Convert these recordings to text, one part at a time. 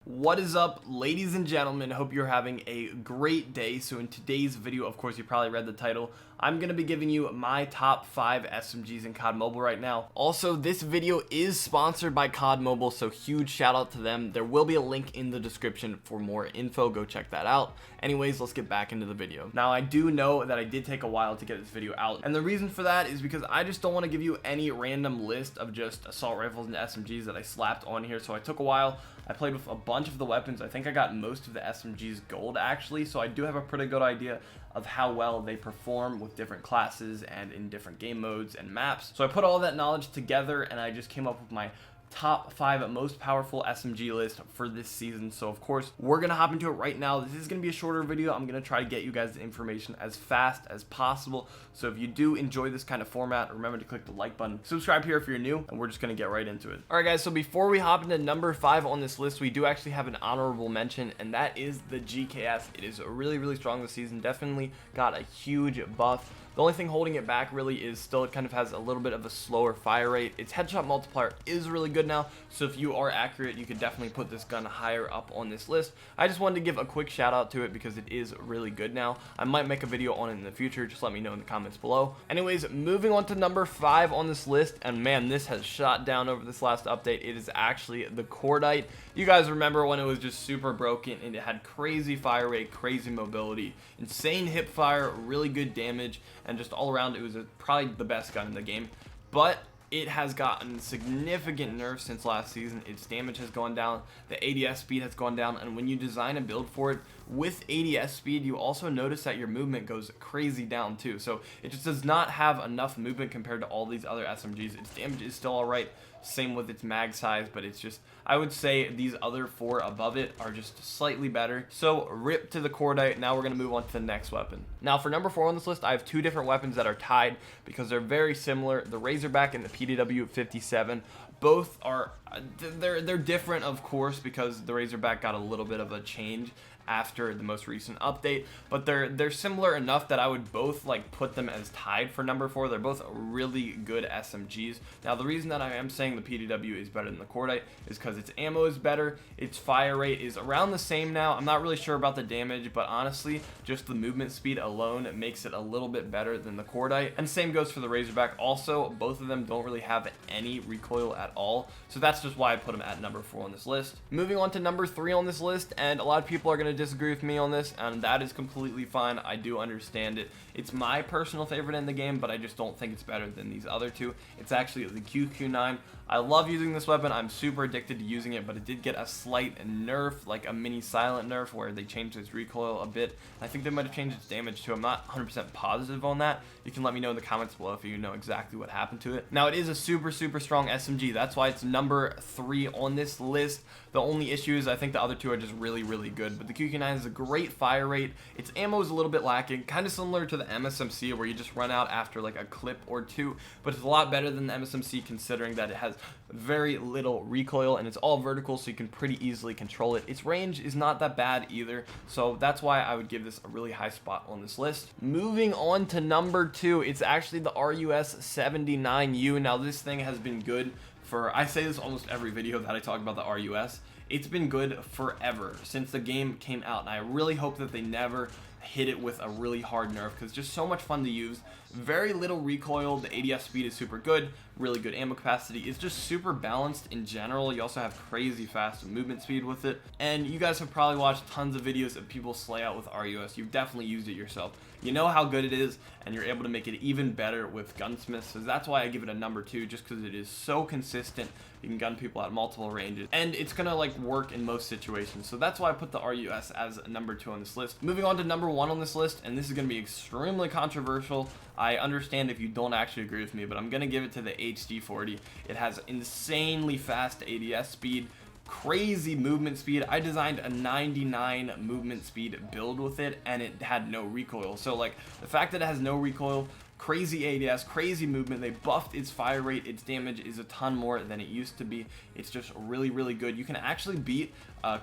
What is up, ladies and gentlemen? Hope you're having a great day. So in today's video, of course, you probably read the title, I'm going to be giving you my top 5 SMGs in COD Mobile right now. Also, this video is sponsored by COD Mobile, so huge shout out to them. There will be a link in the description for more info. Go check that out. Anyways, let's get back into the video. Now, I do know that I did take a while to get this video out, and the reason for that is because I just don't want to give you any random list of just assault rifles and SMGs that I slapped on here. So I took a while. I played with a bunch of the weapons. I think I got most of the SMGs gold actually, so I do have a pretty good idea of how well they perform with different classes and in different game modes and maps. So I put all that knowledge together and I just came up with my top 5 most powerful SMG list for this season. So of course we're gonna hop into it right now. This is gonna be a shorter video. I'm gonna try to get you guys the information as fast as possible. So if you do enjoy this kind of format, remember to click the like button, subscribe here if you're new, and we're just gonna get right into it. All right guys, so before we hop into number 5 on this list, we do actually have an honorable mention, and that is the GKS. It is really strong this season. Definitely got a huge buff. The only thing holding it back really is still it kind of has a little bit of a slower fire rate. Its headshot multiplier is really good now, so if you are accurate, you could definitely put this gun higher up on this list. I just wanted to give a quick shout out to it because it is really good now. I might make a video on it in the future. Just let me know in the comments below. Anyways, moving on to number 5 on this list, and man, this has shot down over this last update. It is actually the Cordite. You guys remember when it was just super broken and it had crazy fire rate, crazy mobility, insane hip fire, really good damage, and just all around it was probably the best gun in the game. But it has gotten significant nerfs since last season. Its damage has gone down, the ADS speed has gone down, and when you design a build for it with ADS speed, you also notice that your movement goes crazy down too. So it just does not have enough movement compared to all these other SMGs. Its damage is still alright, same with its mag size, but it's just, I would say these other 4 above it are just slightly better. So rip to the Cordite. Now we're going to move on to the next weapon. Now for number 4 on this list, I have 2 different weapons that are tied because they're very similar. The Razorback and the PDW-57. Both are, they're different of course because the Razorback got a little bit of a change after the most recent update, but they're similar enough that I would both like put them as tied for number 4. They're both really good SMGs. Now the reason that I am saying the PDW is better than the Cordite is because its ammo is better, its fire rate is around the same now. I'm not really sure about the damage, but honestly just the movement speed alone makes it a little bit better than the Cordite, and same goes for the Razorback. Also, both of them don't really have any recoil at all, so that's just why I put them at number 4 on this list. Moving on to number 3 on this list, and a lot of people are going to disagree with me on this, and that is completely fine. I do understand it. It's my personal favorite in the game, but I just don't think it's better than these other 2. It's actually the QQ9. I love using this weapon. I'm super addicted to using it, but it did get a slight nerf, like a mini silent nerf, where they changed its recoil a bit. I think they might have changed its damage too. I'm not 100% positive on that. You can let me know in the comments below if you know exactly what happened to it. Now, it is a super strong SMG. That's why it's number 3 on this list. The only issue is I think the other 2 are just really good, but the QQ9 has a great fire rate. Its ammo is a little bit lacking, kind of similar to the MSMC where you just run out after like a clip or 2, but it's a lot better than the MSMC considering that it has very little recoil and it's all vertical, so you can pretty easily control it. Its range is not that bad either, so that's why I would give this a really high spot on this list. Moving on to number 2, it's actually the RUS-79U. Now this thing has been good for, I say this almost every video that I talk about the RUS. It's been good forever since the game came out, and I really hope that they never hit it with a really hard nerf because it's just so much fun to use. Very little recoil, the ADS speed is super good, really good ammo capacity. It's just super balanced in general. You also have crazy fast movement speed with it, and you guys have probably watched tons of videos of people slay out with RUS. You've definitely used it yourself. You know how good it is, and you're able to make it even better with gunsmiths, so that's why I give it a number 2, just because it is so consistent. You can gun people at multiple ranges, and it's gonna like work in most situations, so that's why I put the RUS as number 2 on this list. Moving on to number 1 on this list, and this is gonna be extremely controversial. I understand if you don't actually agree with me, but I'm gonna give it to the HD40. It has insanely fast ADS speed, crazy movement speed. I designed a 99 movement speed build with it, and it had no recoil. So like the fact that it has no recoil, crazy ADS, crazy movement, they buffed its fire rate, its damage is a ton more than it used to be. It's just really good. You can actually beat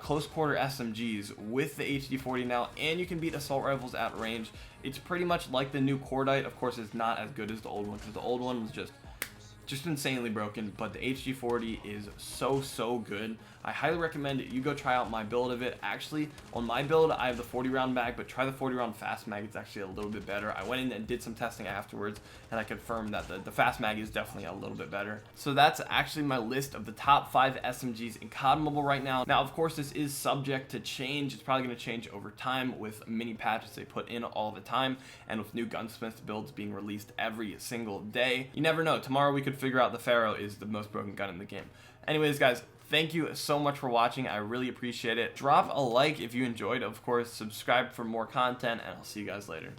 close quarter SMGs with the HD40 now, and you can beat assault rifles at range. It's pretty much like the new Cordite. Of course, it's not as good as the old one because the old one was just insanely broken, but the HD40 is so good. I highly recommend you go try out my build of it. Actually, on my build, I have the 40 round mag, but try the 40 round fast mag. It's actually a little bit better. I went in and did some testing afterwards, and I confirmed that the fast mag is definitely a little bit better. So that's actually my list of the top 5 SMGs in COD Mobile right now. Now, of course, this is subject to change. It's probably going to change over time with mini patches they put in all the time, and with new gunsmith builds being released every single day. You never know. Tomorrow we could figure out the Pharaoh is the most broken gun in the game. Anyways, guys, thank you so much for watching. I really appreciate it. Drop a like if you enjoyed. Of course, subscribe for more content, and I'll see you guys later.